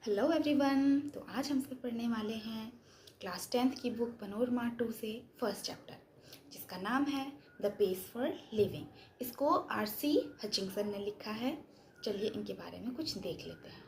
Hello everyone. तो आज हम सब पढ़ने वाले हैं क्लास 10th की बुक पनोरमा 2 से फर्स्ट चैप्टर, जिसका नाम है द पेस फॉर लिविंग। इसको आरसी हचिंसन ने लिखा है। चलिए इनके बारे में कुछ देख लेते हैं।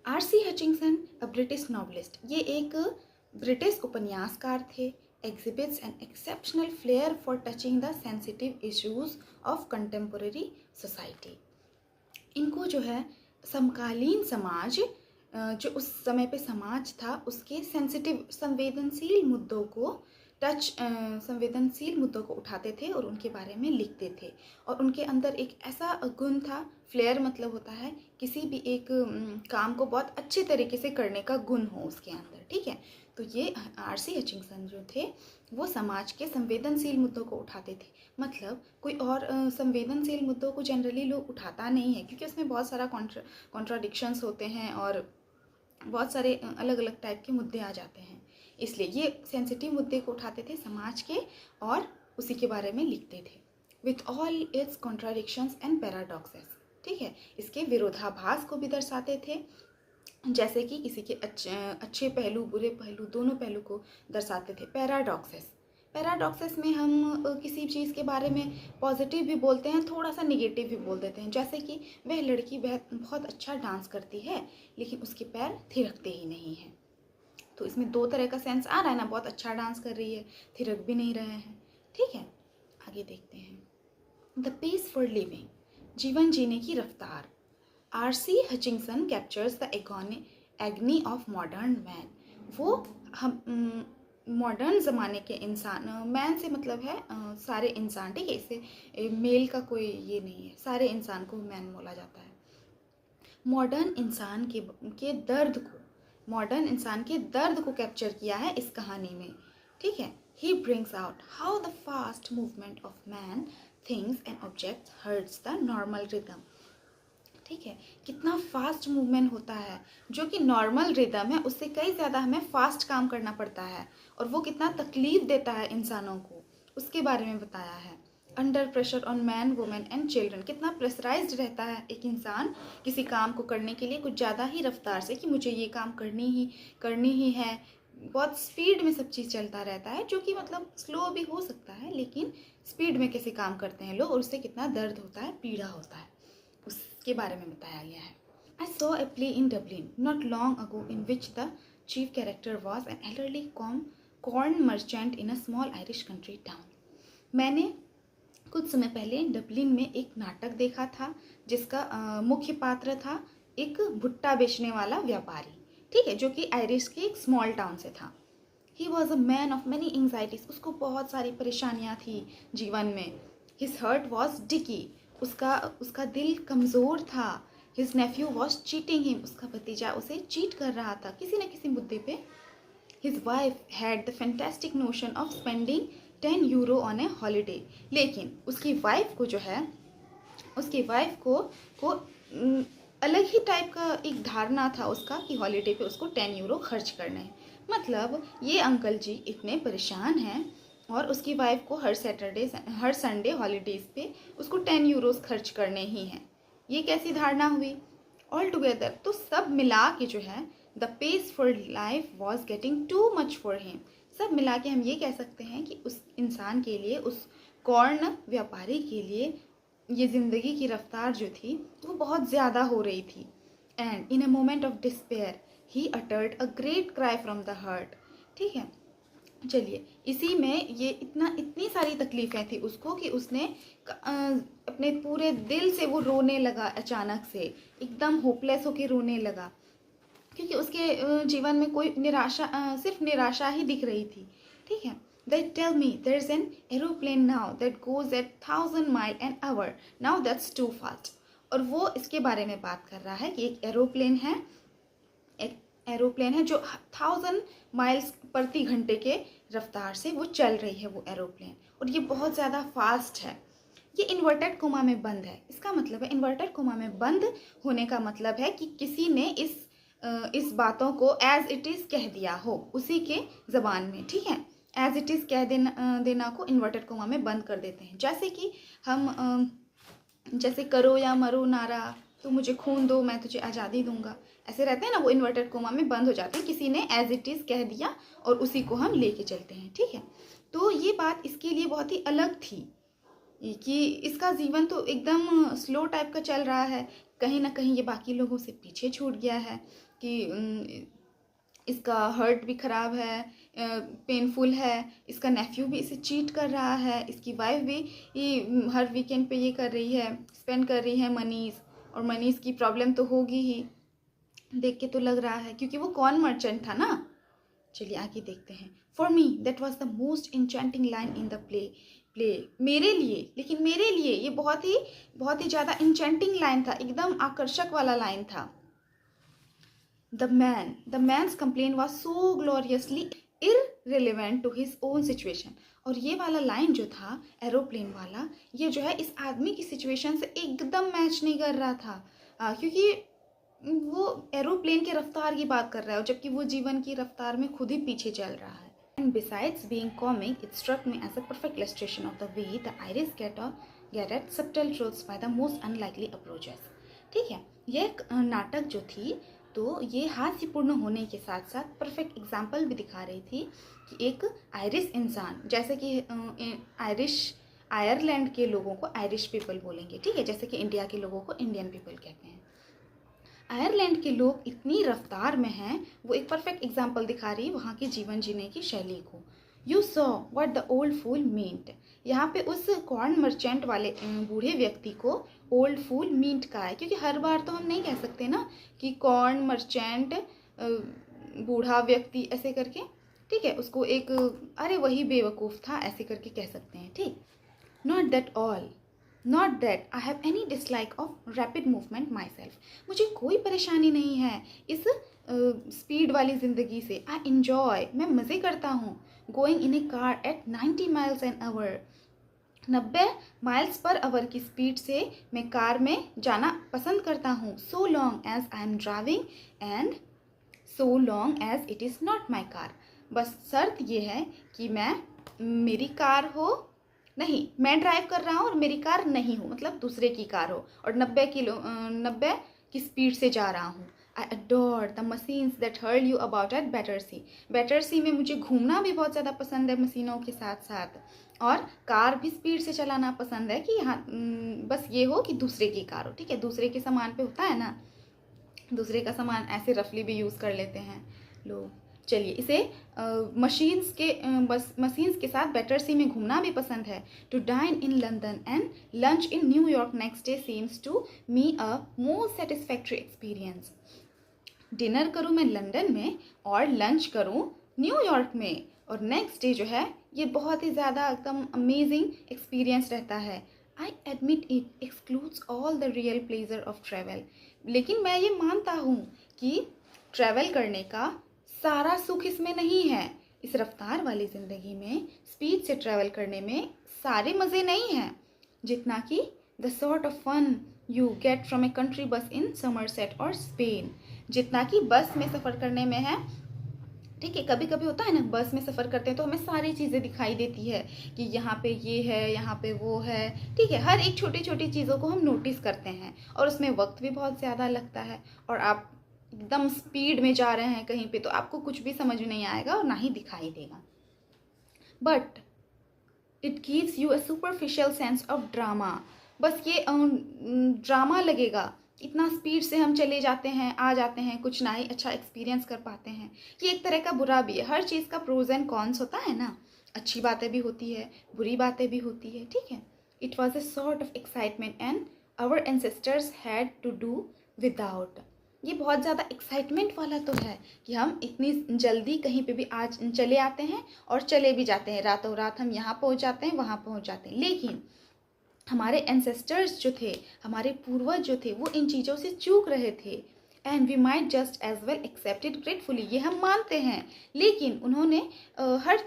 RC Hutchinson, a British novelist, ये एक ब्रिटिश उपन्यासकार थे। Exhibits an exceptional flare for touching the sensitive issues of contemporary society. इनको जो है समकालीन समाज, जो उस समय पे समाज था, उसके संवेदनशील मुद्दों को उठाते थे और उनके बारे में लिखते थे। और उनके अंदर एक ऐसा गुण था, फ्लेयर मतलब होता है किसी भी एक काम को बहुत अच्छे तरीके से करने का गुण हो उसके अंदर, ठीक है। तो ये आरसी हचिंसन जो थे वो समाज के संवेदनशील मुद्दों को उठाते थे। मतलब कोई और संवेदनशील मुद्दों को जनरली लोग उठाता नहीं है, क्योंकि उसमें बहुत सारा कॉन्ट्राडिक्शंस होते हैं और बहुत सारे अलग अलग टाइप के मुद्दे आ जाते हैं। इसलिए ये सेंसिटिव मुद्दे को उठाते थे समाज के और उसी के बारे में लिखते थे। With all it's contradictions and paradoxes, ठीक है। इसके विरोधाभास को भी दर्शाते थे, जैसे कि किसी के अच्छे पहलू, बुरे पहलू, दोनों पहलू को दर्शाते थे। पैराडॉक्सेस में हम किसी चीज़ के बारे में पॉजिटिव भी बोलते हैं, थोड़ा सा निगेटिव भी बोल देते हैं। जैसे कि वह लड़की बहुत अच्छा डांस करती है लेकिन उसके पैर थिरकते ही नहीं हैं। तो इसमें दो तरह का सेंस आ रहा है ना, बहुत अच्छा डांस कर रही है, थिरक भी नहीं रहे हैं, ठीक है। आगे देखते हैं। द पेस फॉर लिविंग, जीवन जीने की रफ्तार। RC Hutchinson captures the एग्नी of modern man. वो हम मॉडर्न ज़माने के इंसान, मैन से मतलब है सारे इंसान, ठीक है। इससे मेल का कोई ये नहीं है, सारे इंसान को मैन बोला जाता है। मॉडर्न इंसान के दर्द को कैप्चर किया है इस कहानी में, ठीक है। He brings out how the fast movement of man, things and objects hertz the normal rhythm, ठीक है। कितना फास्ट मूवमेंट होता है, जो कि नॉर्मल रिदम है उससे कई ज़्यादा हमें फास्ट काम करना पड़ता है, और वो कितना तकलीफ देता है इंसानों को, उसके बारे में बताया है। Under pressure on man, women and children, कितना प्रेशराइज्ड रहता है एक इंसान किसी काम को करने के लिए कुछ ज़्यादा ही रफ्तार से, कि मुझे ये काम करनी ही है। बहुत स्पीड में सब चीज़ चलता रहता है, जो कि मतलब स्लो भी हो सकता है, लेकिन स्पीड में कैसे काम करते हैं लोग और उससे कितना दर्द होता है, पीड़ा होता है, उसके बारे में बताया गया है। I saw a play in Dublin not long ago in which the chief character was an elderly corn merchant in a small Irish country town. मैंने कुछ समय पहले डबलिन में एक नाटक देखा था जिसका मुख्य पात्र था एक भुट्टा बेचने वाला व्यापारी, ठीक है, जो कि आयरिश के एक स्मॉल टाउन से था। He was a man of many anxieties. उसको बहुत सारी परेशानियाँ थी जीवन में। His heart was dicky. उसका दिल कमज़ोर था। His nephew was cheating him. उसका भतीजा उसे चीट कर रहा था किसी न किसी मुद्दे पे। His wife had the fantastic notion of spending 10 euro on a holiday. लेकिन उसकी वाइफ को अलग ही टाइप का एक धारणा था उसका कि हॉलीडे पे उसको 10 यूरो खर्च करने हैं। मतलब ये अंकल जी इतने परेशान हैं और उसकी वाइफ को हर संडे हॉलीडेज पे उसको 10 यूरोस खर्च करने ही हैं। ये कैसी धारणा हुई? ऑल टुगेदर तो सब मिला के जो है the pace for life was getting too much for him. सब मिला के हम ये कह सकते हैं कि उस इंसान के लिए, उस कॉर्न व्यापारी के लिए ये ज़िंदगी की रफ्तार जो थी वो बहुत ज़्यादा हो रही थी। And in a moment of despair he uttered a great cry from the heart, ठीक है। चलिए, इसी में ये इतनी सारी तकलीफ़ें थी उसको कि उसने अपने पूरे दिल से वो रोने लगा, अचानक से एकदम होपलेस होके रोने लगा, क्योंकि उसके जीवन में कोई सिर्फ निराशा ही दिख रही थी, ठीक है। They tell me there's an aeroplane now that goes at 1000 miles an hour. Now that's too fast. और वो इसके बारे में बात कर रहा है कि एक एरोप्लेन है जो 1000 माइल्स प्रति घंटे के रफ्तार से वो चल रही है वो एरोप्लेन, और ये बहुत ज़्यादा फास्ट है। ये इन्वर्टेड कोमा में बंद है। इसका मतलब है इन्वर्टेड कोमा में बंद होने का मतलब है कि किसी ने इस बातों को एज इट इज़ कह दिया हो उसी के ज़बान में, ठीक है। एज इट इज़ कह देना को इन्वर्टेड कोमा में बंद कर देते हैं। जैसे कि हम जैसे करो या मरो नारा तू मुझे खून दो, मैं तुझे आज़ादी दूंगा, ऐसे रहते हैं ना, वो इन्वर्टेड कोमा में बंद हो जाते हैं, किसी ने एज इट इज़ कह दिया और उसी को हम लेके चलते हैं, ठीक है। तो ये बात इसके लिए बहुत ही अलग थी कि इसका जीवन तो एकदम स्लो टाइप का चल रहा है, कहीं ना कहीं ये बाकी लोगों से पीछे छूट गया है कि इसका हर्ट भी ख़राब है, पेनफुल है, इसका नेफ्यू भी इसे चीट कर रहा है, इसकी वाइफ भी ये हर वीकेंड पे ये कर रही है, स्पेंड कर रही है मनीज़, और मनीज़ की प्रॉब्लम तो होगी ही, देख के तो लग रहा है, क्योंकि वो कौन मर्चेंट था ना। चलिए आगे देखते हैं। For me that was the most enchanting line in the play मेरे लिए, लेकिन मेरे लिए ये बहुत ही ज़्यादा इंचेंटिंग लाइन था, एकदम आकर्षक वाला लाइन था। The man's complaint was so gloriously irrelevant to his own situation. और ये वाला लाइन जो था एरोप्लेन वाला, ये जो है इस आदमी की सिचुएशन से एकदम मैच नहीं कर रहा था, क्योंकि वो एरोप्लेन की रफ्तार की बात कर रहा है, जबकि वो जीवन की रफ्तार में खुद ही पीछे चल रहा है। And besides being comic, it struck me as a perfect illustration of the way the Irish get at subtle truths by the most unlikely approaches. ठीक है, ये एक नाटक जो थी, तो ये हास्यपूर्ण होने के साथ साथ परफेक्ट एग्जाम्पल भी दिखा रही थी कि एक आयरिश इंसान, जैसे कि आयरलैंड के लोगों को आयरिश पीपल बोलेंगे, ठीक है, जैसे कि इंडिया के लोगों को इंडियन पीपल कहते हैं। आयरलैंड के लोग इतनी रफ्तार में हैं, वो एक परफेक्ट एग्जाम्पल दिखा रही वहाँ के जीवन जीने की शैली को। You saw what the old fool meant, यहाँ पे उस कॉर्न मर्चेंट वाले बूढ़े व्यक्ति को ओल्ड फूल मीन्ट का है, क्योंकि हर बार तो हम नहीं कह सकते ना कि कॉर्न मर्चेंट बूढ़ा व्यक्ति ऐसे करके, ठीक है, उसको एक अरे वही बेवकूफ़ था ऐसे करके कह सकते हैं, ठीक। Not that all, not that I have any dislike of rapid movement my self, मुझे कोई परेशानी नहीं है इस स्पीड वाली ज़िंदगी से। आई इन्जॉय, मैं मज़े करता हूँ। Going in a car at 90 miles an hour, 90 miles per hour की स्पीड से मैं कार में जाना पसंद करता हूँ। So long as I am driving and so long as it is not my car, बस शर्त ये है कि मेरी कार हो नहीं, मैं ड्राइव कर रहा हूँ और मेरी कार नहीं हो, मतलब दूसरे की कार हो, और 90 की स्पीड से जा रहा हूँ। I adore the machines that hurl you about at Battersea, Battersea में मुझे घूमना भी बहुत ज़्यादा पसंद है मशीनों के साथ साथ, और कार भी स्पीड से चलाना पसंद है कि यहाँ बस ये हो कि दूसरे की कार हो, ठीक है, दूसरे के सामान पे होता है ना, दूसरे का सामान ऐसे रफली भी यूज़ कर लेते हैं लोग। चलिए, इसे मशीन्स के साथ बैटरसी में घूमना भी पसंद है। To dine in London and lunch in New York next day seems to me a most satisfactory experience, dinner करूँ मैं लंदन में और लंच करूँ न्यूयॉर्क में, और नेक्स्ट डे जो है ये बहुत ही ज़्यादा एकदम अमेजिंग एक्सपीरियंस रहता है। I admit it excludes all the real pleasure of travel, लेकिन मैं ये मानता हूँ कि ट्रैवल करने का सारा सुख इसमें नहीं है। इस रफ्तार वाली ज़िंदगी में स्पीड से ट्रैवल करने में सारे मज़े नहीं हैं, जितना कि the sort of fun you get from a country bus in Somerset और स्पेन, जितना कि बस में सफ़र करने में है, ठीक है। कभी कभी होता है ना, बस में सफ़र करते हैं तो हमें सारी चीज़ें दिखाई देती है कि यहाँ पे ये है, यहाँ पे वो है, ठीक है, हर एक छोटी छोटी चीज़ों को हम नोटिस करते हैं, और उसमें वक्त भी बहुत ज़्यादा लगता है, और आप एकदम स्पीड में जा रहे हैं कहीं पे तो आपको कुछ भी समझ नहीं आएगा और ना ही दिखाई देगा। But it gives you a superficial sense of drama, बस ये ड्रामा लगेगा, इतना स्पीड से हम चले जाते हैं, आ जाते हैं, कुछ ना ही अच्छा एक्सपीरियंस कर पाते हैं। ये एक तरह का बुरा भी है, हर चीज़ का प्रोज एंड कॉन्स होता है ना, अच्छी बातें भी होती है, बुरी बातें भी होती है, ठीक है। It was a sort of excitement and our ancestors had to do without, ये बहुत ज़्यादा एक्साइटमेंट वाला तो है कि हम इतनी जल्दी कहीं पे भी आज चले आते हैं और चले भी जाते हैं, रातों रात हम यहाँ पहुँच जाते हैं, वहाँ पहुँच जाते हैं। लेकिन हमारे एंसेस्टर्स जो थे, हमारे पूर्वज जो थे, वो इन चीज़ों से चूक रहे थे। And we might just as well accept it gratefully, ये हम मानते हैं, लेकिन उन्होंने हर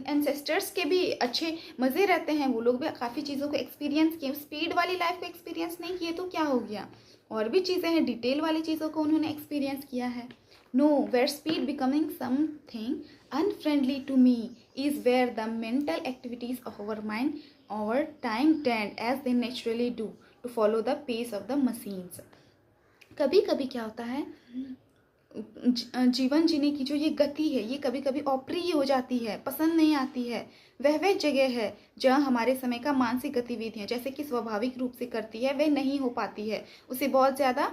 एंसेस्टर्स के भी अच्छे मज़े रहते हैं, वो लोग भी काफ़ी चीज़ों को एक्सपीरियंस किए, स्पीड वाली लाइफ को एक्सपीरियंस नहीं किए तो क्या हो गया, और भी चीज़ें हैं, डिटेल वाली चीज़ों को उन्होंने एक्सपीरियंस किया है। No, where speed becoming something unfriendly to me is where the mental activities of our mind our time tend as they naturally do to follow the pace of the machines. कभी कभी क्या होता है, जीवन जीने की जो ये गति है ये कभी कभी अप्रिय हो जाती है, पसंद नहीं आती है। वह जगह है जहाँ हमारे समय का मानसिक गतिविधियाँ जैसे कि स्वाभाविक रूप से करती है वह नहीं हो पाती है, उसे बहुत ज़्यादा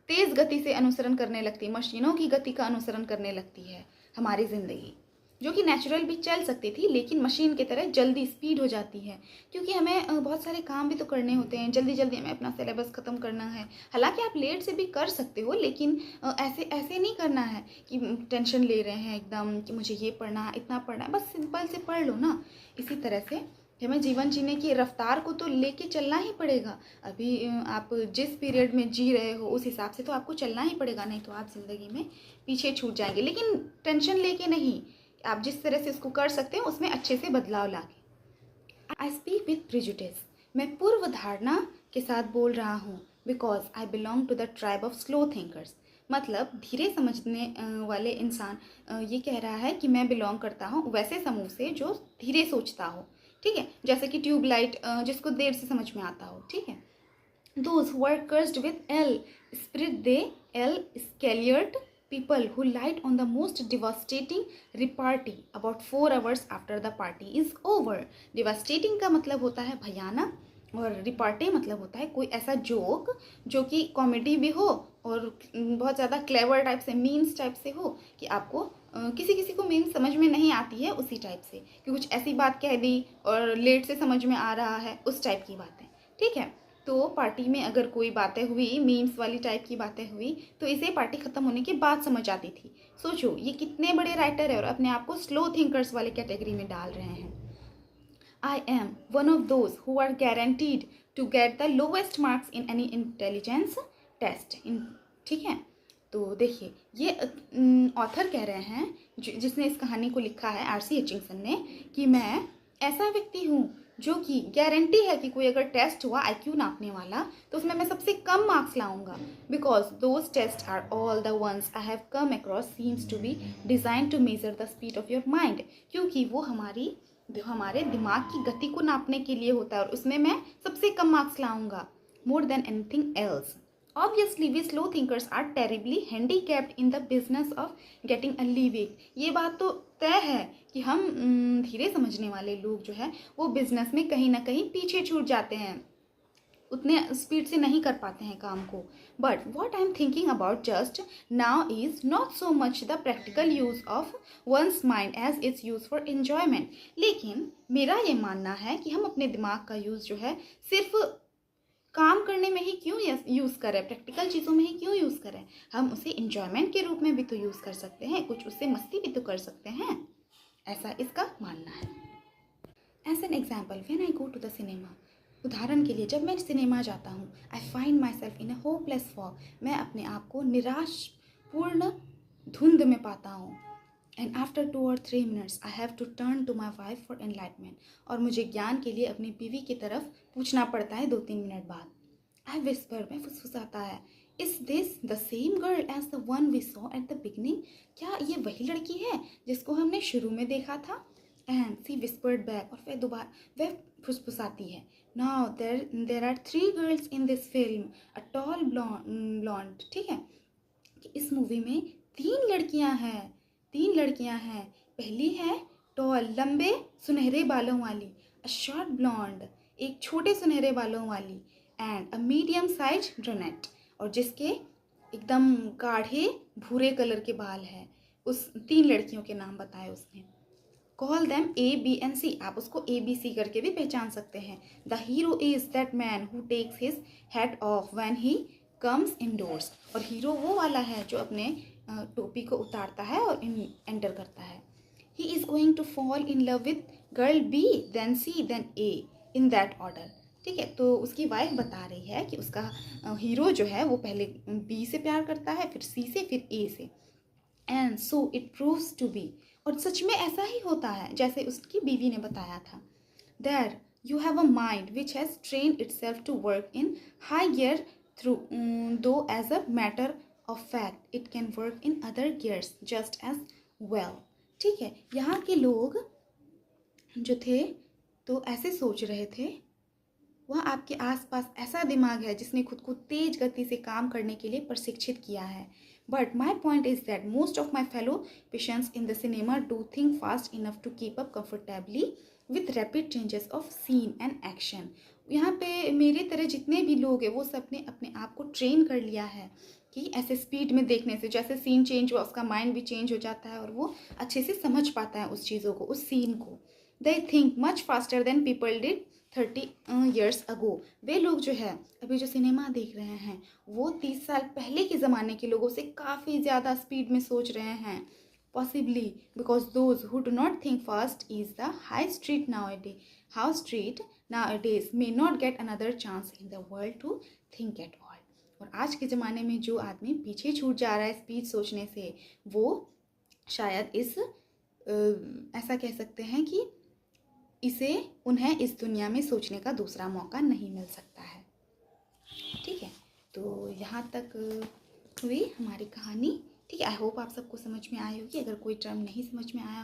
तेज़ गति से अनुसरण करने लगती है, मशीनों की गति का अनुसरण करने लगती है हमारी ज़िंदगी, जो कि नेचुरल भी चल सकती थी लेकिन मशीन की तरह जल्दी स्पीड हो जाती है, क्योंकि हमें बहुत सारे काम भी तो करने होते हैं, जल्दी जल्दी हमें अपना सिलेबस ख़त्म करना है। हालांकि आप लेट से भी कर सकते हो लेकिन ऐसे ऐसे नहीं करना है कि टेंशन ले रहे हैं एकदम कि मुझे ये पढ़ना है, इतना पढ़ना है, बस सिंपल से पढ़ लो ना। इसी तरह से हमें जीवन जीने की रफ्तार को तो लेके चलना ही पड़ेगा। अभी आप जिस पीरियड में जी रहे हो उस हिसाब से तो आपको चलना ही पड़ेगा, नहीं तो आप ज़िंदगी में पीछे छूट जाएंगे। लेकिन टेंशन लेके नहीं, आप जिस तरह से इसको कर सकते हैं उसमें अच्छे से बदलाव लाके। आई स्पीक विथ प्रिजुडिस, मैं पूर्व धारणा के साथ बोल रहा हूँ, because I belong to the tribe of slow thinkers. मतलब धीरे समझने वाले इंसान ये कह रहा है कि मैं बिलोंग करता हूँ वैसे समूह से जो धीरे सोचता हो, ठीक है, जैसे कि ट्यूबलाइट जिसको देर से समझ में आता हो, ठीक है। Those who are cursed with L spirit, they L scaliert people who light on the most devastating repartee about 4 hours after the party is over. Devastating का मतलब होता है भयानक और रिपार्टी मतलब होता है कोई ऐसा जोक जो कि कॉमेडी भी हो और बहुत ज़्यादा क्लेवर टाइप से, मीम्स टाइप से हो कि आपको किसी किसी को मीम्स समझ में नहीं आती है उसी टाइप से, कि कुछ ऐसी बात कह दी और लेट से समझ में आ रहा है, उस टाइप की बातें, ठीक है। तो पार्टी में अगर कोई बातें हुई, मीम्स वाली टाइप की बातें हुई, तो इसे पार्टी खत्म होने के बाद समझ आती थी। सोचो ये कितने बड़े राइटर है और अपने आप को स्लो थिंकर्स वाले कैटेगरी में डाल रहे हैं। I am one of those who are guaranteed to get the lowest marks in any intelligence test in, ठीक है। तो देखिए ये ऑथर कह रहे हैं जिसने इस कहानी को लिखा है, आरसी हचिंसन ने, कि मैं ऐसा व्यक्ति हूँ जो कि गारंटी है कि कोई अगर टेस्ट हुआ आईक्यू नापने वाला तो उसमें मैं सबसे कम मार्क्स लाऊंगा, because those test are all the ones I have come across seems to be design to measure the speed of your mind, क्योंकि वो हमारे दिमाग की गति को नापने के लिए होता है और उसमें मैं सबसे कम मार्क्स लाऊंगा, more than anything else. Obviously, we slow thinkers are terribly handicapped in the business of getting a living. ये बात तो तय है कि हम धीरे समझने वाले लोग जो है वो बिजनेस में कहीं ना कहीं पीछे छूट जाते हैं, उतने स्पीड से नहीं कर पाते हैं काम को। But what I am thinking about just now is not so much the practical use of one's mind as its use for enjoyment. लेकिन मेरा ये मानना है कि हम अपने दिमाग का यूज़ जो है सिर्फ काम करने में ही क्यों यूज़ करें, प्रैक्टिकल चीज़ों में ही क्यों यूज़ करें, हम उसे इंजॉयमेंट के रूप में भी तो यूज़ कर सकते हैं, कुछ उससे मस्ती भी तो कर सकते हैं, ऐसा इसका मानना है। As an example, when I go to the cinema, उदाहरण के लिए जब मैं सिनेमा जाता हूँ, I find myself in a hopeless fog, मैं अपने आप को निराशपूर्ण धुंध में पाता हूँ। And after 2 or 3 minutes I have to turn to my wife for enlightenment, और मुझे ज्ञान के लिए अपनी बीवी की तरफ पूछना पड़ता है 2-3 मिनट बाद। आई विस्पर, मैं फुसफुसाता है, is this the same girl as the one we saw at the beginning, क्या ये वही लड़की है जिसको हमने शुरू में देखा था। एंड सी विस्पर्ड बैक, और वह फुसफुसाती है, now there are 3 girls in this film, a tall blonde, ठीक है, कि इस मूवी में 3 लड़कियां हैं, 3 लड़कियां हैं। पहली है टॉल, लंबे सुनहरे बालों वाली, अ शॉर्ट ब्लॉन्ड, एक छोटे सुनहरे बालों वाली, and a medium size brunette, और जिसके एकदम गाढ़े भूरे कलर के बाल हैं। उस 3 लड़कियों के नाम बताए उसने। Call them A B and C, आप उसको ए बी सी करके भी पहचान सकते हैं। The hero is that man who takes his hat off when he comes indoors, और हीरो वो वाला है जो अपने टोपी को उतारता है और एंटर करता है। He is going to fall in love with girl B, then C, then A, in that order, ठीक है। तो उसकी वाइफ बता रही है कि उसका हीरो जो है वो पहले बी से प्यार करता है, फिर सी से, फिर ए से। And so it proves to be, और सच में ऐसा ही होता है जैसे उसकी बीवी ने बताया था। There you have a mind which has train itself to work in high gear through, though as a matter of fact it can work in other gears just as well, ठीक है। यहाँ के लोग जो थे तो ऐसे सोच रहे थे वह आपके आसपास ऐसा दिमाग है जिसने खुद को तेज गति से काम करने के लिए प्रशिक्षित किया है. But my point is that most of my fellow patients in the cinema do think fast enough to keep up comfortably with rapid changes of scene and action. यहाँ पे मेरे तरह जितने भी लोग हैं वो सब ने अपने आप को ट्रेन कर लिया है कि ऐसे स्पीड में देखने से जैसे सीन चेंज हुआ उसका माइंड भी चेंज हो जाता है और वो अच्छे से समझ पाता है उस चीज़ों को, उस सीन को. They think much faster than people did 30 years ago. वे लोग जो है अभी जो सिनेमा देख रहे हैं वो 30 साल पहले के ज़माने के लोगों से काफ़ी ज़्यादा स्पीड में सोच रहे हैं. Possibly because those who do not think fast is the high street nowadays may not get another chance in the world to think at all. और आज के ज़माने में जो आदमी पीछे छूट जा रहा है स्पीड सोचने से वो शायद ऐसा कह सकते हैं कि उन्हें इस दुनिया में सोचने का दूसरा मौका नहीं मिल सकता है. ठीक है, तो यहाँ तक हुई हमारी कहानी. ठीक है, आई होप आप सबको समझ में आई होगी. अगर कोई टर्म नहीं समझ में आया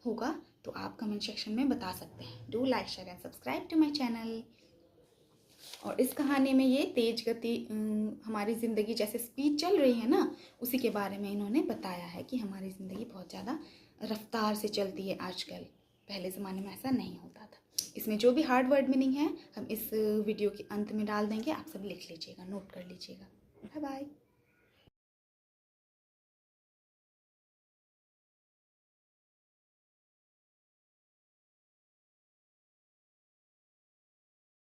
होगा तो आप कमेंट सेक्शन में बता सकते हैं. Do like, share and subscribe to my channel. और इस कहानी में ये तेज गति हमारी ज़िंदगी जैसे स्पीड चल रही है ना, उसी के बारे में इन्होंने बताया है कि हमारी ज़िंदगी बहुत ज़्यादा रफ्तार से चलती है आजकल. पहले ज़माने में ऐसा नहीं होता था. इसमें जो भी हार्ड वर्ड मीनिंग है हम इस वीडियो के अंत में डाल देंगे, आप सब लिख लीजिएगा, नोट कर लीजिएगा. Bye bye.